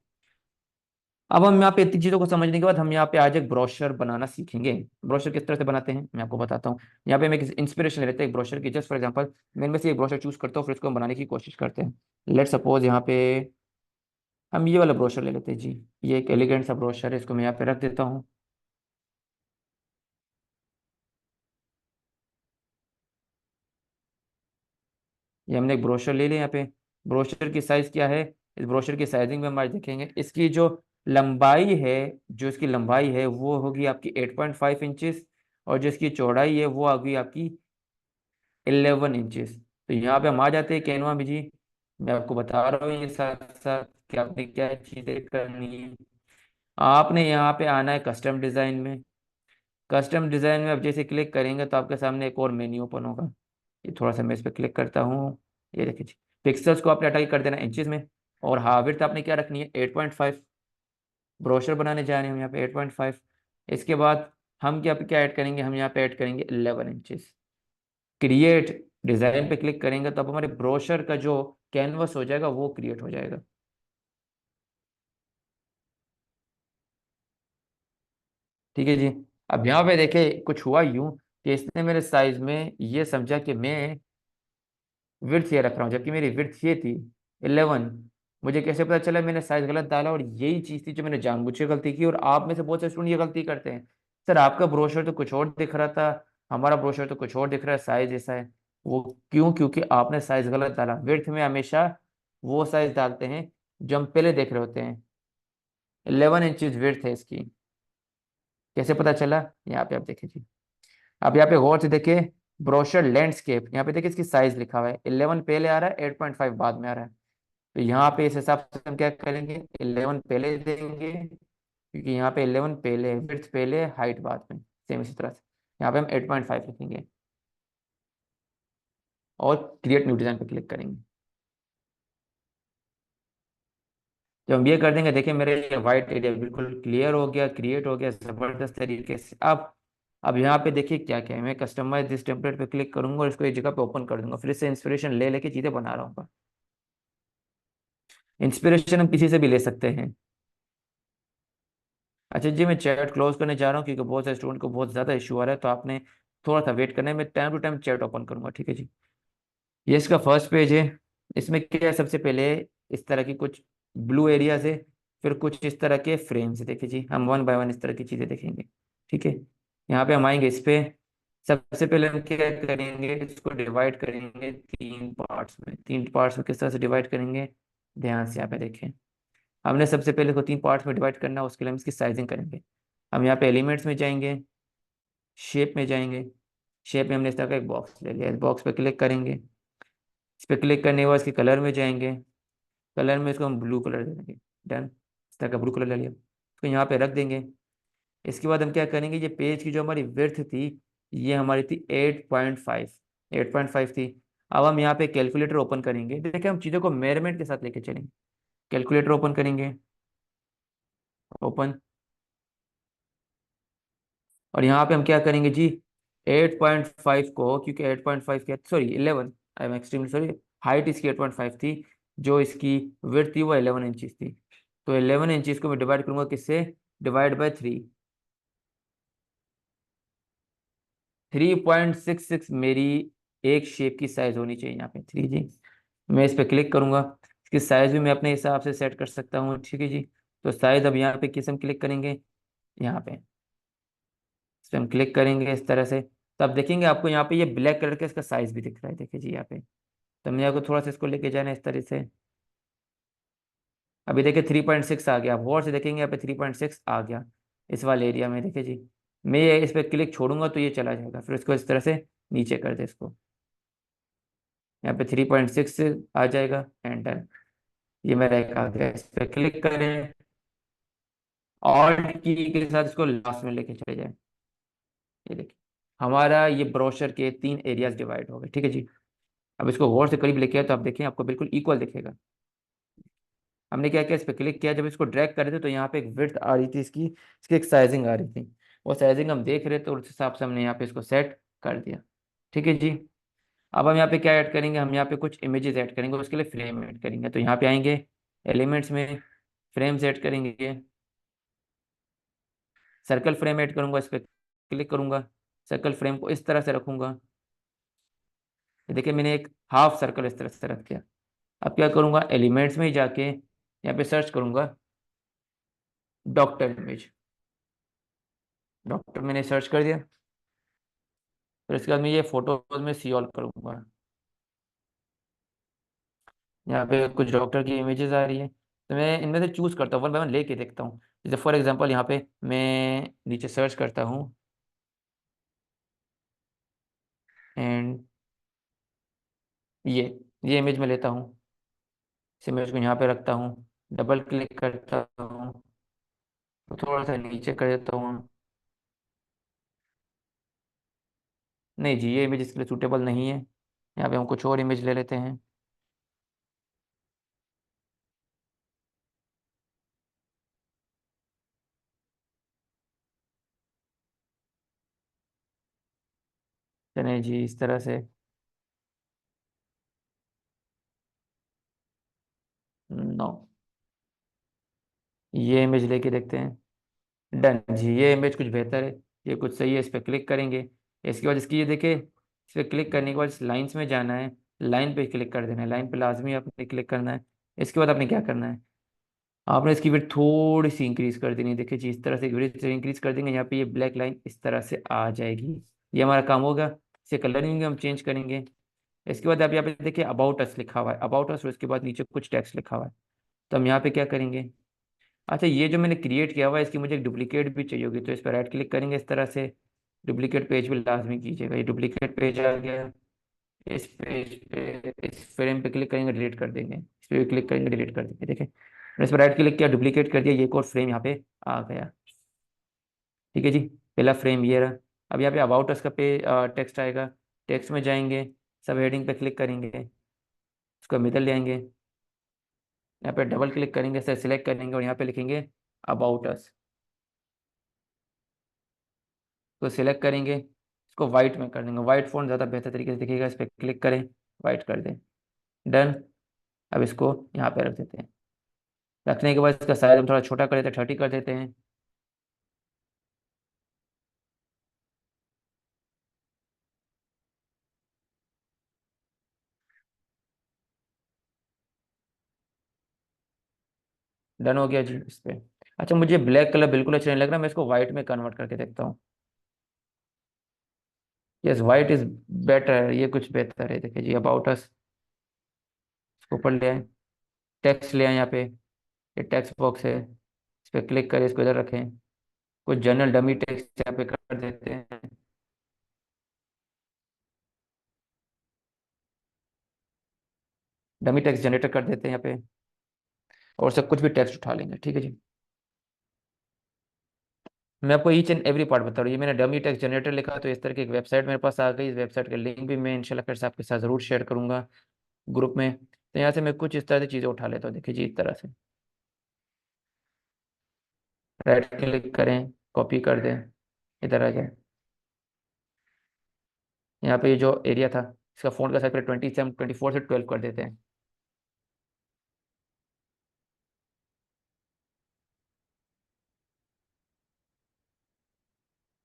अब हम यहाँ पे इतनी चीजों को समझने के बाद हम यहाँ पे आज एक ब्रोशर बनाना सीखेंगे। ब्रोशर किस तरह से बनाते हैं मैं आपको बताता हूँ। यहाँ पे हम एक इंस्पिरेशन ले लेते हैं एक ब्रोशर की। जस्ट फॉर एग्जांपल मैं इनमें से एक ब्रोशर चूज करता हूँ, फिर इसको हम बनाने की कोशिश करते हैं। लेट सपोज यहाँ पे हम ये वाला ब्रोशर ले लेते हैं जी। ये एक एलिगेंट सा ब्रोशर है, इसको मैं यहाँ पे रख देता हूँ। ये हमने एक ब्रोशर ले लिया यहाँ पे। ब्रोशर की साइज क्या है? इस ब्रोशर की साइजिंग में हम आज देखेंगे इसकी जो लंबाई है। जो इसकी लंबाई है वो होगी आपकी 8.5 इंचेस, और जो इसकी चौड़ाई है वो होगी आपकी 11 इंचेस। तो यहाँ पे हम आ जाते हैं कैनवा में जी। मैं आपको बता रहा हूँ ये साथ साथ कि आपने क्या चीजें करनी है। आपने यहाँ पे आना है कस्टम डिजाइन में। कस्टम डिजाइन में आप जैसे क्लिक करेंगे तो आपके सामने एक और मेन्यू ओपन होगा। ये थोड़ा सा मैं इस पर क्लिक करता हूँ। ये देखिए जी, पिक्सल्स को आपने अटाई कर देना इंचेस में। और हाँ, विड्थ आपने क्या रखनी है? 8.5। ब्रोशर बनाने जा रहे हैं हम यहाँ पे 8.5। इसके बाद हम क्या क्या ऐड करेंगे? हम यहाँ पे ऐड करेंगे 11 इंचेस। क्रिएट डिजाइन पे क्लिक करेंगे तो अब हमारे ब्रोशर का जो कैनवस हो जाएगा वो क्रिएट हो जाएगा। ठीक है जी। अब यहाँ पे देखे कुछ हुआ यूं कि इसने मेरे साइज में ये समझा कि मैं विड्थ ये रख रहा हूँ, जबकि मेरी विड्थ ये थी 11। मुझे कैसे पता चला? मैंने साइज गलत डाला, और यही चीज थी जो मैंने जानबूझ के गलती की। और आप में से बहुत से स्टूडेंट ये गलती करते हैं। सर आपका ब्रोशर तो कुछ और दिख रहा था, हमारा ब्रोशर तो कुछ और दिख रहा है, साइज ऐसा है। वो क्यों? क्योंकि आपने साइज गलत डाला। विड्थ में हमेशा वो साइज डालते हैं जो हम पहले देख रहे होते हैं। 11 इंचज विड्थ है इसकी। कैसे पता चला? यहाँ पे आप देखिए जी। अब यहाँ पे गौर से देखिए, ब्रोशर लैंडस्केप, यहाँ पे देखिए इसकी साइज लिखा हुआ है 11 पहले आ रहा है, 8.5 बाद में आ रहा है। तो यहाँ पे इस हिसाब से हम क्या करेंगे? 11 पहले देंगे, क्योंकि यहाँ पे 11 पहले, विड्थ पहले, हाइट बाद में। सेम इसी तरह से यहाँ पे हम 8.5 लिखेंगे और क्रिएट न्यू डिजाइन पे क्लिक करेंगे। जब हम ये कर देंगे, देखिए मेरे ये व्हाइट एरिया बिल्कुल क्लियर हो गया, क्रिएट हो गया जबरदस्त तरीके से। अब यहाँ पे देखिए क्या क्या है। मैं कस्टमाइज दिस टेम्पलेट पे क्लिक करूंगा और इसको एक जगह पे ओपन कर दूंगा। फिर इससे इंस्पिरेशन ले लेके चीजें बना रहा हूँ। इंस्पिरेशन हम किसी से भी ले सकते हैं। अच्छा जी, मैं चैट क्लोज करने जा रहा हूँ क्योंकि बहुत सारे स्टूडेंट को बहुत ज्यादा इशू आ रहा है, तो आपने थोड़ा सा वेट करना है। मैं time to time chat open करूंगा, ठीक है जी। ये इसका फर्स्ट पेज है। इसमें क्या है? सबसे पहले इस तरह की कुछ ब्लू एरियाज है, फिर कुछ इस तरह के फ्रेम्स। देखिए जी, हम वन बाय वन इस तरह की चीजें देखेंगे, ठीक है। यहाँ पे हम आएंगे इस पे। सबसे पहले हम क्या करेंगे? इसको डिवाइड करेंगे 3 पार्ट्स में। 3 पार्ट्स में किस तरह से डिवाइड करेंगे? ध्यान से यहाँ पे देखें। हमने सबसे पहले इसको 3 पार्ट्स में डिवाइड करना है, उसके लिए हम इसकी साइजिंग करेंगे। हम यहाँ पे एलिमेंट्स में जाएंगे, शेप में जाएंगे। शेप में हमने इस तरह का एक बॉक्स ले लिया, इस बॉक्स पे क्लिक करेंगे। इस पे क्लिक करने के बाद इसके कलर में जाएंगे। कलर में इसको हम ब्लू कलर दे देंगे। डन। इस तरह का ब्लू कलर ले लिया, इसको यहाँ पे रख देंगे। इसके बाद हम क्या करेंगे? ये पेज की जो हमारी विड्थ थी, ये हमारी थी 8.5। 8.5 थी। अब हम यहाँ पे कैलकुलेटर ओपन करेंगे। देखिए हम चीज़ों को मेजरमेंट के साथ लेके चलेंगे। कैलकुलेटर ओपन करेंगे, ओपन। और यहाँ पे हम क्या करेंगे जी? 8.5 को, क्योंकि 8.5 क्या, sorry 11, I am extremely sorry. Height इसकी 8.5 थी, जो इसकी विड्थ थी वो 11 इंचज थी। तो 11 इंचज को मैं डिवाइड करूंगा किससे? Divide by 3। 3.66 मेरी एक शेप की साइज होनी चाहिए यहाँ पे, थ्री जी। मैं इस पे क्लिक करूंगा। इसकी साइज भी मैं अपने हिसाब से सेट कर सकता हूँ, ठीक है जी। तो साइज अब यहाँ पे किस हम क्लिक करेंगे? यहाँ पे इस पे हम क्लिक करेंगे इस तरह से। तो आप देखेंगे आपको यहाँ पे ये ब्लैक कलर का इसका साइज भी दिख रहा है, देखिए जी यहाँ पे। तो मैं आपको थोड़ा सा इसको लेके जाना है इस तरह से। अभी देखिए 3.6 आ गया। आप गौर से देखेंगे यहाँ पे 3.6 आ गया इस वाले एरिया में, देखिए जी। मैं ये इस पर क्लिक छोड़ूंगा तो ये चला जाएगा। फिर इसको इस तरह से नीचे कर दे इसको। यहाँ पे 3.6 आ जाएगा, एंड डन। ये मेरा एक आ गया। इस पर क्लिक करें ऑल्ट की के साथ इसको लास्ट में लेके चले जाए। ये देखिए, हमारा ये ब्रोशर के 3 एरियाज डिवाइड हो गए, ठीक है जी। अब इसको गौर से करीब लेके आए तो आप देखें, आपको बिल्कुल इक्वल दिखेगा। हमने क्या किया, इस पर क्लिक किया, जब इसको ड्रैग कर रहे थे तो यहाँ पे एक विड्थ आ रही थी इसकी, इसकी एक साइजिंग आ रही थी। वो साइजिंग हम देख रहे थे और उस हिसाब से हमने यहाँ पे इसको सेट कर दिया। ठीक है जी। अब हम यहाँ पे क्या ऐड करेंगे, हम यहाँ पे कुछ इमेजेस ऐड करेंगे, उसके लिए फ्रेम ऐड करेंगे। तो यहाँ पे आएंगे, एलिमेंट्स में फ्रेम्स ऐड करेंगे। सर्कल फ्रेम ऐड करूंगा, इस पर क्लिक करूंगा, सर्कल फ्रेम को इस तरह से रखूंगा। ये देखिए, मैंने एक हाफ सर्कल इस तरह से रख दिया। अब क्या करूंगा, एलिमेंट्स में ही जाके यहाँ पे सर्च करूंगा डॉक्टर इमेज। डॉक्टर मैंने सर्च कर दिया। फिर उसके बाद मैं ये फोटोज में सी ऑल करूंगा। यहाँ पे कुछ डॉक्टर की इमेजेस आ रही है, तो मैं इनमें से चूज करता हूँ, वन बाय वन लेके देखता हूँ। जैसे फॉर एग्जांपल यहाँ पे मैं नीचे सर्च करता हूँ एंड ये इमेज में लेता हूँ। इस इमेज को यहाँ पे रखता हूँ, डबल क्लिक करता हूँ, तो थोड़ा सा नीचे कर देता हूँ। नहीं जी, ये इमेज इसके लिए सूटेबल नहीं है। यहाँ पे हम कुछ और इमेज ले लेते हैं। चलिए जी, इस तरह से। नो, ये इमेज लेके देखते हैं। डन जी, ये इमेज कुछ बेहतर है, ये कुछ सही है, इस पर क्लिक करेंगे। इसके बाद इसकी ये देखे, इस पर क्लिक करने के बाद इस लाइन्स में जाना है, लाइन पे क्लिक कर देना है, लाइन पे लाजमी आपने क्लिक करना है। इसके बाद आपने क्या करना है, आपने इसकी विड्थ थोड़ी सी इंक्रीज कर देनी है। देखिए जी, इस तरह से विड्थ इंक्रीज कर देंगे, यहाँ पे ये ब्लैक लाइन इस तरह से आ जाएगी। ये हमारा काम होगा। इसे कलरिंग हम चेंज करेंगे। इसके बाद आप यहाँ पे देखिए अबाउट अस लिखा हुआ है, अबाउट अस, और इसके बाद नीचे कुछ टेक्स्ट लिखा हुआ है। तो हम यहाँ पे क्या करेंगे, अच्छा ये जो मैंने क्रिएट किया हुआ है इसकी मुझे एक डुप्लीकेट भी चाहिए होगी, तो इस पर राइट क्लिक करेंगे इस तरह से। डुप्लीकेट पेज भी लाजमी कीजिएगा, ये डुप्लीकेट पेज आ गया। इस पेज पे, इस फ्रेम पे क्लिक करेंगे, डिलीट कर देंगे, इस पे भी क्लिक करेंगे, डिलीट कर देंगे। देखिए, मैंने इस पर राइट क्लिक किया, डुप्लीकेट कर दिया, ये एक और फ्रेम यहाँ पे आ गया। ठीक है जी, पहला फ्रेम ये रहा। अब यहाँ पे अबाउट अस का पे टेक्स्ट आएगा। टेक्स्ट में जाएंगे, सब हेडिंग पे क्लिक करेंगे, उसको मिडल ले आएंगे, यहाँ पे डबल क्लिक करेंगे, इसे सिलेक्ट करेंगे और यहाँ पे लिखेंगे अबाउट अस। तो सिलेक्ट करेंगे, इसको वाइट में कर देंगे, वाइट फॉन्ट ज़्यादा बेहतर तरीके से दिखेगा, इस पर क्लिक करें, वाइट कर दें। डन। अब इसको यहाँ पे रख देते हैं। रखने के बाद इसका साइज हम थोड़ा छोटा कर देते हैं, 30 कर देते हैं। डन हो गया जी इस पे। अच्छा, मुझे ब्लैक कलर बिल्कुल अच्छा नहीं लग रहा, मैं इसको व्हाइट में कन्वर्ट करके देखता हूँ। यस, व्हाइट इज बेटर, ये कुछ बेहतर है। देखिए जी, अबाउट अस, इसको ऊपर ले आए, टेक्स्ट ले आए यहाँ पे, ये टेक्स्ट बॉक्स है, इस पर क्लिक करें, इसको इधर रखें, कुछ जनरल डमी टेक्स्ट यहाँ पे कर देते हैं। डमी टेक्स्ट जनरेटर कर देते हैं यहाँ पे, और सब कुछ भी टेक्स्ट उठा लेंगे। ठीक है जी, मैं आपको ईच एंड एवरी पार्ट बता रहा हूँ। ये मैंने डमी टेक्स्ट जनरेटर लिखा, तो इस तरह की एक वेबसाइट मेरे पास आ गई। इस वेबसाइट का लिंक भी मैं इंशाल्लाह फिर से आपके साथ ज़रूर शेयर करूंगा ग्रुप में। तो यहाँ से मैं कुछ इस तरह से चीज़ें उठा लेता हूँ। देखिए जी, इस तरह से राइट क्लिक करें, कॉपी कर दें, इधर आ जाए। यहाँ पे ये जो एरिया था, इसका फ़ॉन्ट का साइज पहले 27 24 से 12 कर देते हैं।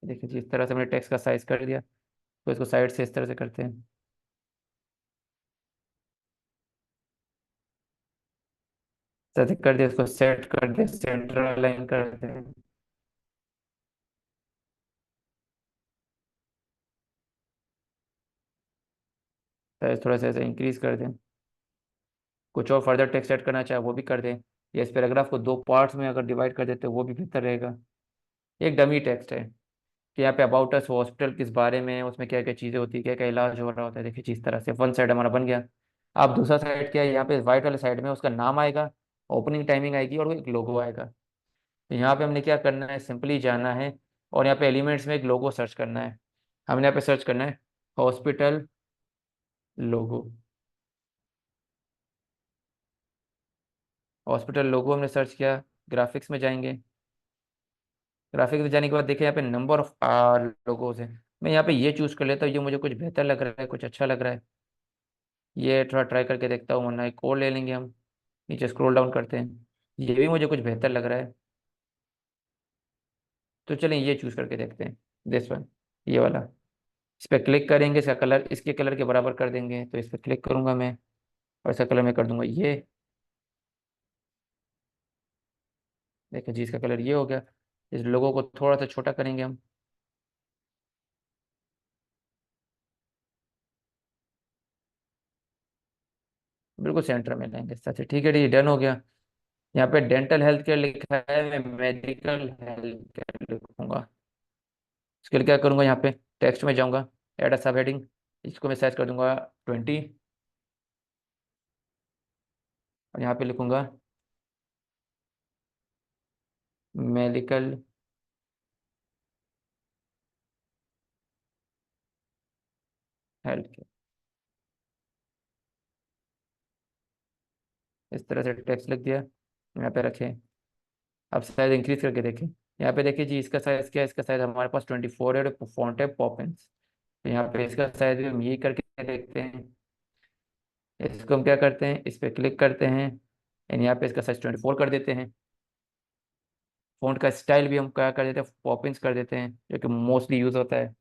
देखिए जी, इस तरह से मैंने टेक्स्ट का साइज कर दिया। तो इसको साइड से इस तरह से करते हैं, इस तरह से कर दिया, इसको सेट कर दे, सेंटर अलाइन कर दें। साइज थोड़ा सा ऐसे इंक्रीज कर दें। कुछ और फर्दर टेक्स्ट ऐड करना चाहे वो भी कर दें, या इस पैराग्राफ को 2 पार्ट्स में अगर डिवाइड कर देते वो भी बेहतर रहेगा। एक डमी टेक्स्ट है कि यहाँ पे अबाउट अस हॉस्पिटल किस बारे में है, उसमें क्या क्या चीज़ें होती है, क्या क्या इलाज हो रहा होता है। देखिए जिस तरह से वन साइड हमारा बन गया। अब दूसरा साइड क्या है, यहाँ पे वाइट वाले साइड में उसका नाम आएगा, ओपनिंग टाइमिंग आएगी और वो एक लोगो आएगा। तो यहाँ पे हमने क्या करना है, सिंपली जाना है और यहाँ पे एलिमेंट्स में एक लोगो सर्च करना है। हमने यहाँ पे सर्च करना है हॉस्पिटल लोगो। हॉस्पिटल लोगो हमने सर्च किया, ग्राफिक्स में जाएंगे। ग्राफिक्स में जाने के बाद देखिए यहाँ पे नंबर ऑफ लोगोज है। मैं यहाँ पे ये चूज कर लेता हूँ, ये मुझे कुछ बेहतर लग रहा है, कुछ अच्छा लग रहा है। ये थोड़ा ट्राई करके देखता हूँ, वरना एक और ले लेंगे हम। नीचे स्क्रॉल डाउन करते हैं, ये भी मुझे कुछ बेहतर लग रहा है। तो चलें ये चूज करके देखते हैं, दिस वन, ये वाला। इस पर क्लिक करेंगे, इसका कलर इसके कलर के बराबर कर देंगे, तो इस पर क्लिक करूंगा मैं और इसका कलर मैं कर दूंगा ये। देखिए जी, इसका कलर ये हो गया। इस लोगों को थोड़ा सा छोटा करेंगे हम, बिल्कुल सेंटर में लाएंगे अच्छा ठीक है, ये डन हो गया। यहाँ पे डेंटल हेल्थ केयर लिखा है, मैं मेडिकल हेल्थ केयर लिखूंगा। इसके लिए क्या करूंगा, यहाँ पे टेक्स्ट में जाऊंगा, ऐड अ सब हेडिंग, इसको मैं साइज कर दूंगा 20। और यहाँ पे लिखूंगा मेडिकल हेल्थ केयर। इस तरह से टेक्स्ट लिख दिया, यहाँ पे रखें। अब साइज इंक्रीज करके देखें, यहाँ पे देखिए जी, इसका साइज क्या है, इसका साइज हमारे पास 24 है और फॉन्ट है पॉपिंस। तो यहाँ पे इसका साइज भी हम यही करके देखते हैं। इसको हम क्या करते हैं, इस पर क्लिक करते हैं एंड यहाँ पे इसका साइज 24 कर देते हैं। फॉन्ट का स्टाइल भी हम क्या कर देते हैं, पॉपिंस कर देते हैं, जो कि मोस्टली यूज होता है।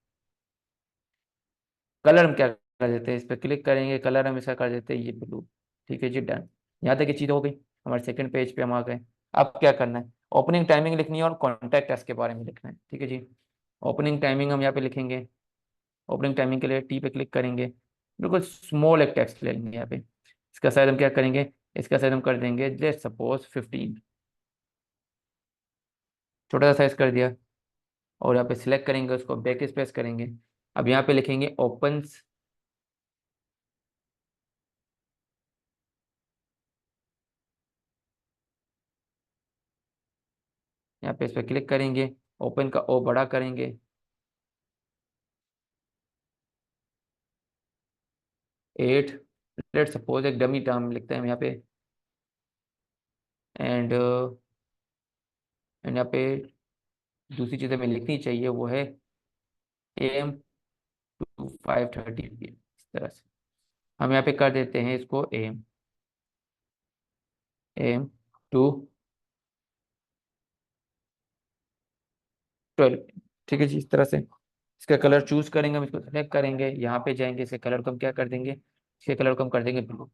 कलर हम क्या कर देते हैं, इस पर क्लिक करेंगे, कलर हम इसका कर देते हैं ये ब्लू। ठीक है जी, डन। यहाँ तक ये चीज़ हो गई, हमारे सेकंड पेज पे हम आ गए। अब क्या करना है, ओपनिंग टाइमिंग लिखनी है और कॉन्टैक्ट अस के बारे में लिखना है। ठीक है जी, ओपनिंग टाइमिंग हम यहाँ पे लिखेंगे। ओपनिंग टाइमिंग के लिए टी पे क्लिक करेंगे, बिल्कुल स्मॉल एक टेक्स्ट ले लेंगे यहाँ पे। इसका साइज हम क्या करेंगे, इसका साइज हम कर देंगे लेट्स सपोज 15। छोटा सा साइज कर दिया और यहाँ पे सिलेक्ट करेंगे, उसको बैक स्पेस करेंगे। अब यहाँ पे लिखेंगे ओपन, यहाँ पे इस पर क्लिक करेंगे, ओपन का ओ बड़ा करेंगे, 8। लेट सपोज एक डमी टर्म लिखते हैं हम यहाँ पे, एंड एंड यहाँ पे दूसरी चीज़ हमें लिखनी चाहिए, वो है AM टू 5:30 PM। इस तरह से हम यहाँ पे कर देते हैं इसको AM टू 12। ठीक है जी, इस तरह से इसका कलर चूज करेंगे, हम इसको सेलेक्ट करेंगे, यहाँ पे जाएंगे, इसके कलर को हम क्या कर देंगे, इसके कलर को हम कर देंगे ब्लू।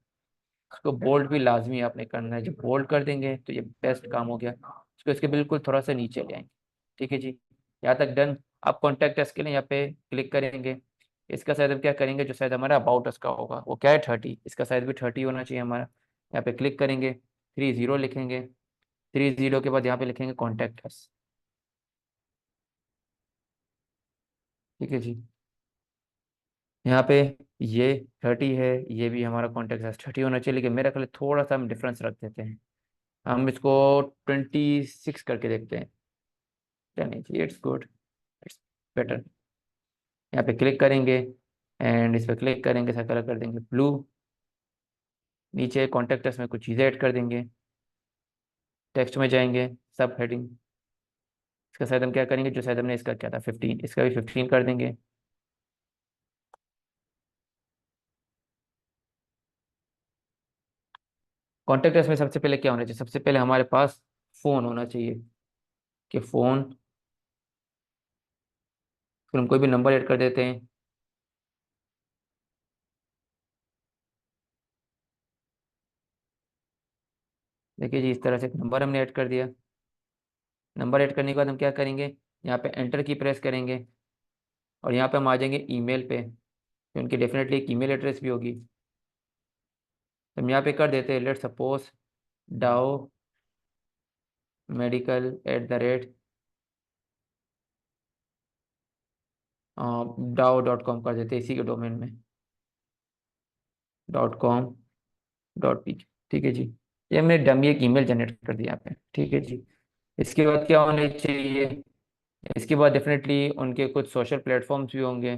इसको बोल्ड भी लाजमी आपने करना है, जब बोल्ड कर देंगे तो ये बेस्ट काम हो गया। इसको इसके बिल्कुल थोड़ा सा नीचे ले आएंगे। ठीक है जी, यहाँ तक डन। आप कॉन्टैक्ट अस के लिए यहाँ पे क्लिक करेंगे, इसका शायद हम क्या करेंगे, जो शायद हमारा अबाउट अस का होगा वो क्या है 30, इसका शायद भी 30 होना चाहिए हमारा। यहाँ पे क्लिक करेंगे, 30 लिखेंगे, 30 के बाद यहाँ पे लिखेंगे कॉन्टैक्ट अस। ठीक है जी, यहाँ पे ये 30 है, ये भी हमारा कॉन्टैक्ट अस 30 होना चाहिए, लेकिन मेरा ख्याल है थोड़ा सा हम डिफरेंस रख देते हैं। हम इसको 26 करके देखते हैं। नहीं जी, इट्स गुड, इट्स बेटर। यहाँ पे क्लिक करेंगे एंड इस पर क्लिक करेंगे, इसका कलर कर देंगे ब्लू। नीचे कॉन्टेक्ट्स में कुछ चीज़ें ऐड कर देंगे, टेक्स्ट में जाएंगे, सब हेडिंग। इसका शायद हम क्या करेंगे, जो शायद हमने इसका क्या था 15, इसका भी 15 कर देंगे। कॉन्टेक्ट्स में सबसे पहले क्या होना चाहिए, सबसे पहले हमारे पास फ़ोन होना चाहिए, कि फ़ोन, फिर हम कोई भी नंबर ऐड कर देते हैं। देखिए जी, इस तरह से एक नंबर हमने ऐड कर दिया। नंबर ऐड करने के बाद हम क्या करेंगे, यहाँ पे एंटर की प्रेस करेंगे और यहाँ पे हम आ जाएंगे ईमेल पे, तो उनकी डेफिनेटली एक ईमेल एड्रेस भी होगी। तो हम यहाँ पे कर देते हैं let suppose Dow medical@, DAO.com कर देते हैं इसी के डोमेन में, .com.pk। ठीक है जी, ये हमने डमी एक ईमेल जनरेट कर दिया यहाँ पे। ठीक है जी, इसके बाद क्या होना चाहिए? इसके बाद डेफिनेटली उनके कुछ सोशल प्लेटफॉर्म्स भी होंगे।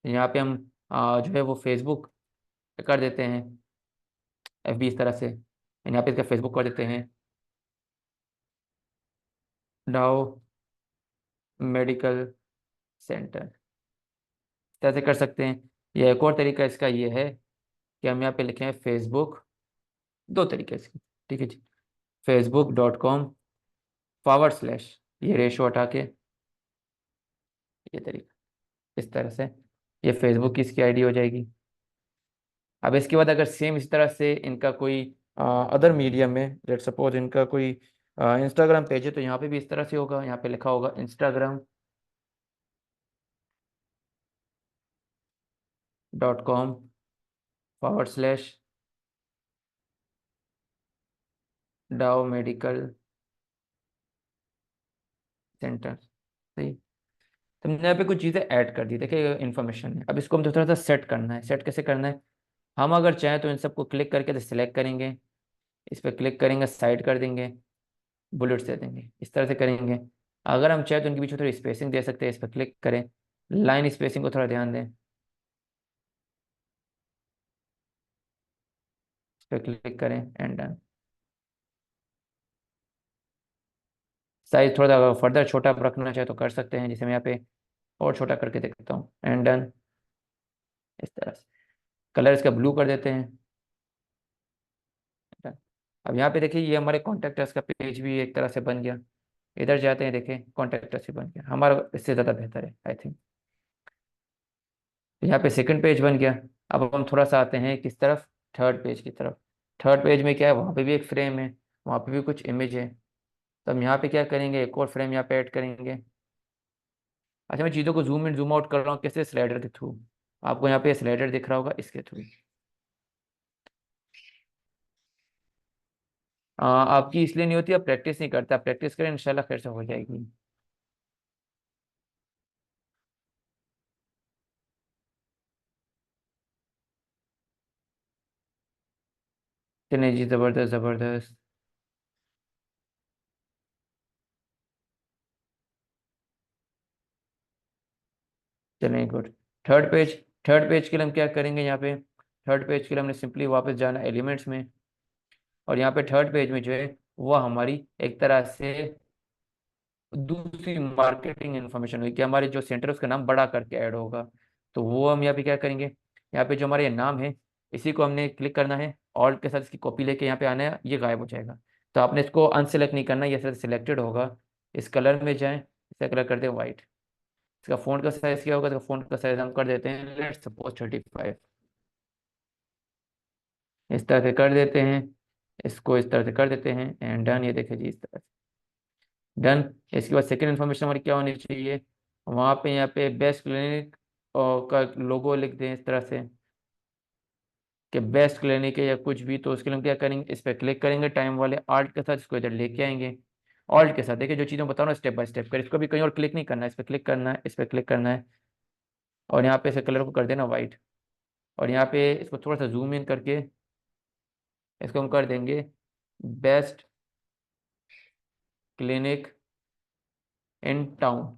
यहाँ पे हम जो है वो फेसबुक कर देते हैं, FB इस तरह से, यहाँ पे इसका फेसबुक कर देते हैं, डाओ मेडिकल सेंटर, इस तरह से कर सकते हैं। या एक और तरीका इसका ये है कि हम यहाँ पे लिखें फेसबुक, दो तरीके से, ठीक है जी, facebook.com/, ये रेशो हटा के, ये तरीका, इस तरह से ये फेसबुक की इसकी आईडी हो जाएगी। अब इसके बाद अगर सेम इस तरह से इनका कोई अदर मीडियम में, लेट सपोज इनका कोई इंस्टाग्राम पेज है, तो यहाँ पे भी इस तरह से होगा, यहाँ पे लिखा होगा instagram.com/, डाओ मेडिकल सेंटर। सही। तो हमने यहाँ पे कुछ चीज़ें ऐड कर दी, देखिए इन्फॉर्मेशन है। अब इसको हम थोड़ा सा सेट करना है। सेट कैसे करना है? हम अगर चाहें तो इन सबको क्लिक करके सिलेक्ट करेंगे, इस पर क्लिक करेंगे, साइड कर देंगे, बुलेट्स दे देंगे, इस तरह से करेंगे। अगर हम चाहें तो इनके बीच में थोड़ी स्पेसिंग दे सकते हैं, इस पर क्लिक करें, लाइन स्पेसिंग को थोड़ा ध्यान दें, इस पर क्लिक करें एंड डन। साइज थोड़ा सा फर्दर छोटा रखना चाहे तो कर सकते हैं, जिसे मैं यहाँ पे और छोटा करके देखता हूँ, एंड डन, इस तरह से। कलर इसका ब्लू कर देते हैं, done। अब यहाँ पे देखिए ये हमारे कॉन्टैक्ट अस का पेज भी एक तरह से बन गया। इधर जाते हैं, देखें कॉन्टैक्ट अस भी बन गया हमारा, इससे ज़्यादा बेहतर है आई थिंक। यहाँ पे सेकंड पेज बन गया। अब हम थोड़ा सा आते हैं किस तरफ, थर्ड पेज की तरफ। थर्ड पेज में क्या है, वहाँ पे भी एक फ्रेम है, वहाँ पे भी कुछ इमेज है। तो हम यहाँ पे क्या करेंगे, एक और फ्रेम यहाँ पे ऐड करेंगे। अच्छा, मैं चीज़ों को जूम इन जूम आउट कर रहा हूँ कैसे, स्लाइडर के थ्रू। आपको यहाँ पे स्लाइडर दिख रहा होगा, इसके थ्रू। आपकी इसलिए नहीं होती, आप प्रैक्टिस नहीं करते, आप प्रैक्टिस करें इंशाल्लाह फिर से हो जाएगी। चलिए जी, ज़बरदस्त ज़बरदस्त। चलिए good. Third page, third page के लिए हम क्या करेंगे, यहाँ पे थर्ड पेज के लिए हमने सिंपली वापस जाना एलिमेंट्स में। और यहाँ पे थर्ड पेज में जो है वो हमारी एक तरह से दूसरी मार्केटिंग इन्फॉर्मेशन हुई कि हमारे जो सेंटर है उसका नाम बड़ा करके ऐड होगा। तो वो हम यहाँ पे क्या करेंगे, यहाँ पे जो हमारा ये नाम है, इसी को हमने क्लिक करना है, ऑल्ट के साथ इसकी कॉपी लेके यहाँ पे आना है, ये गायब हो जाएगा। तो आपने इसको अनसेलेक्ट नहीं करना, ये सिर्फ सिलेक्टेड होगा। इस कलर में जाएं, इसका कलर कर दें वाइट। इसका फ़ॉन्ट का साइज़ क्या होगा, तो फ़ॉन्ट का साइज़ हम कर देते हैं लेट्स सपोज 35, इस तरह से कर देते हैं। इसको इस तरह से कर देते हैं एंड डन, ये देखिए जी, इस तरह से डन। इसके बाद सेकंड इन्फॉर्मेशन हमारी क्या होनी चाहिए, वहाँ पे यहाँ पे बेस्ट क्लिनिक का लोगो लिख दें इस तरह से कि बेस्ट क्लिनिक है या कुछ भी। तो उसके लिए हम क्या करेंगे, इस पर क्लिक करेंगे, टाइम वाले आर्ट के साथ इसको इधर लेके आएंगे। ऑल्ट के साथ देखिए जो चीज़ें बताओ ना स्टेप बाय स्टेप कर, इसको भी कहीं और क्लिक नहीं करना है, इस पर क्लिक करना है, इस पर क्लिक करना है, और यहाँ पे इसे कलर को कर देना वाइट। और यहाँ पे इसको थोड़ा सा जूम इन करके इसको हम कर देंगे बेस्ट क्लिनिक इन टाउन।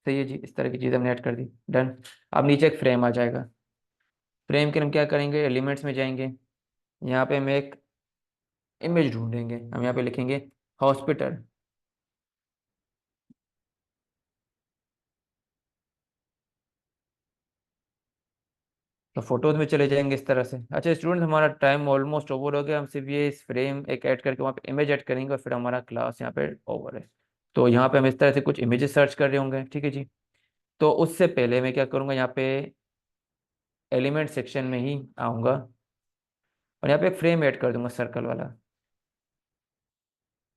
सही है जी, इस तरह की चीज़ हमने ऐड कर दी, डन। अब नीचे एक फ्रेम आ जाएगा। फ्रेम के लिए हम क्या करेंगे, एलिमेंट्स में जाएंगे, यहाँ पे हम एक इमेज ढूंढेंगे, हम यहाँ पे लिखेंगे हॉस्पिटल। तो फोटोज में चले जाएंगे इस तरह से। अच्छा स्टूडेंट, हमारा टाइम ऑलमोस्ट ओवर हो गया, हम सिर्फ ये इस फ्रेम एक ऐड करके वहाँ पे इमेज ऐड करेंगे और फिर हमारा क्लास यहाँ पे ओवर है। तो यहाँ पे हम इस तरह से कुछ इमेजेस सर्च कर रहे होंगे, ठीक है जी। तो उससे पहले मैं क्या करूँगा, यहाँ पे एलिमेंट सेक्शन में ही आऊँगा और यहाँ पे एक फ्रेम ऐड कर दूंगा सर्कल वाला।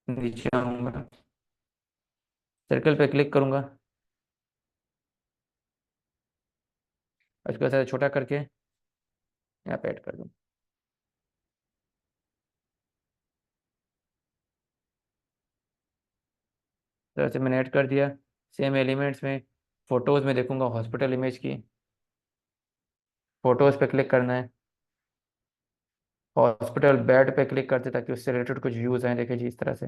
नीचे आऊँगा, सर्कल पे क्लिक करूँगा, उसको ऐसा छोटा करके यहाँ पे ऐड कर दूँ। तो ऐसे मैंने ऐड कर दिया। सेम एलिमेंट्स में फोटोज़ में देखूंगा हॉस्पिटल इमेज की, फोटोज़ पे क्लिक करना है, हॉस्पिटल बेड पे क्लिक करते ताकि उससे रिलेटेड कुछ व्यूज आए, देखिए जी इस तरह से।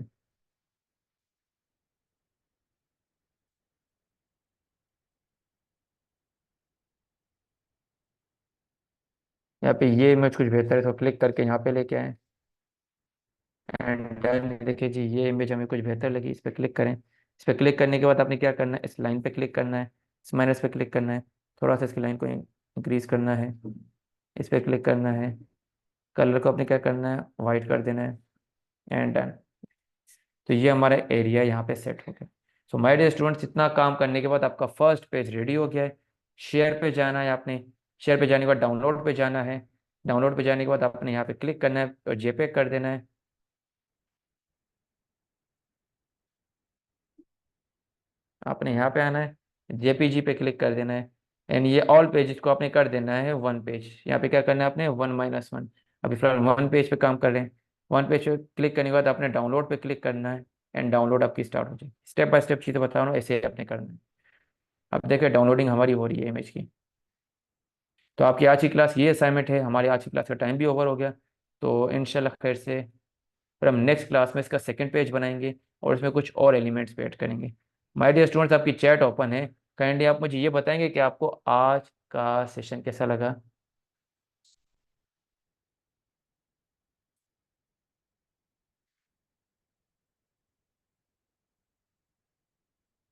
यहाँ पे ये इमेज कुछ बेहतर है तो क्लिक करके यहाँ पे लेके आए। एंड डन, देखिए जी ये इमेज हमें कुछ बेहतर लगी, इस पर क्लिक करें। इस पर क्लिक करने के बाद आपने क्या करना है, इस लाइन पे क्लिक करना है, इस माइनस पे क्लिक करना है, थोड़ा सा इसकी लाइन को इंक्रीज करना है, इस पर क्लिक करना है, कलर को आपने क्या करना है, वाइट कर देना है। And done. तो ये हमारा एरिया यहाँ पे सेट हो गया। सो माय डियर स्टूडेंट्स, इतना काम करने के बाद आपका फर्स्ट पेज रेडी हो गया है। शेयर पे जाना है आपने, शेयर पे जाने के बाद डाउनलोड पे जाना है, डाउनलोड पे जाने के बाद आपने यहाँ पे क्लिक करना है और जेपेग कर देना है। आपने यहाँ पे आना है, जेपीजी पे क्लिक कर देना है। एंड ये ऑल पेजेस को आपने कर देना है वन पेज। यहाँ पे क्या करना है आपने, वन माइनस वन। अभी फिलहाल वन पेज पे काम कर रहे हैं। वन पेज पे क्लिक करने के बाद आपने डाउनलोड पे क्लिक करना है। एंड डाउनलोड आपकी स्टार्ट हो जाएगी। स्टेप बाय स्टेप चीज़ें बता रहा हूँ, ऐसे आपने करना है। अब देखिए डाउनलोडिंग हमारी हो रही है इमेज की। तो आपकी आज की क्लास ये असाइनमेंट है, हमारी आज की क्लास का टाइम भी ओवर हो गया। तो इंशाल्लाह खैर से फिर हम नेक्स्ट क्लास में इसका सेकंड पेज बनाएंगे और इसमें कुछ और एलिमेंट्स पे ऐड करेंगे। माय डियर स्टूडेंट्स, आपकी चैट ओपन है। काइंडली आप मुझे ये बताएंगे कि आपको आज का सेशन कैसा लगा।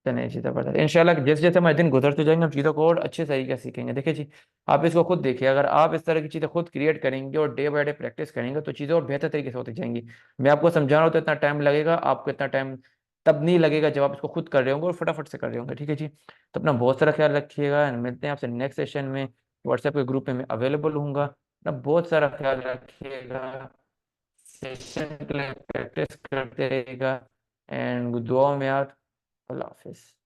चलिए जी, जबरदस्त। इंशाल्लाह जैसे जैसे हमारे दिन गुजरते जाएंगे हम चीज़ों को और अच्छे तरीके से सीखेंगे। देखिए जी, आप इसको खुद देखिए, अगर आप इस तरह की चीज़ें खुद क्रिएट करेंगे और डे बाय डे प्रैक्टिस करेंगे तो चीज़ें और बेहतर तरीके से होती जाएंगी। मैं आपको समझा रहा हूँ तो इतना टाइम लगेगा, आपको इतना टाइम तब नहीं लगेगा जब आप इसको खुद कर रहे होंगे और फटाफट से कर रहे होंगे। ठीक है जी, तो अपना बहुत सारा ख्याल रखिएगा। मिलते हैं आपसे नेक्स्ट सेशन में। व्हाट्सएप के ग्रुप में मैं अवेलेबल हूँगा। अपना बहुत सारा ख्याल रखिएगा। सेशन के लिए प्रैक्टिस करते रहिएगा। एंड दुआ में याद। अल्लाह हाफिज़।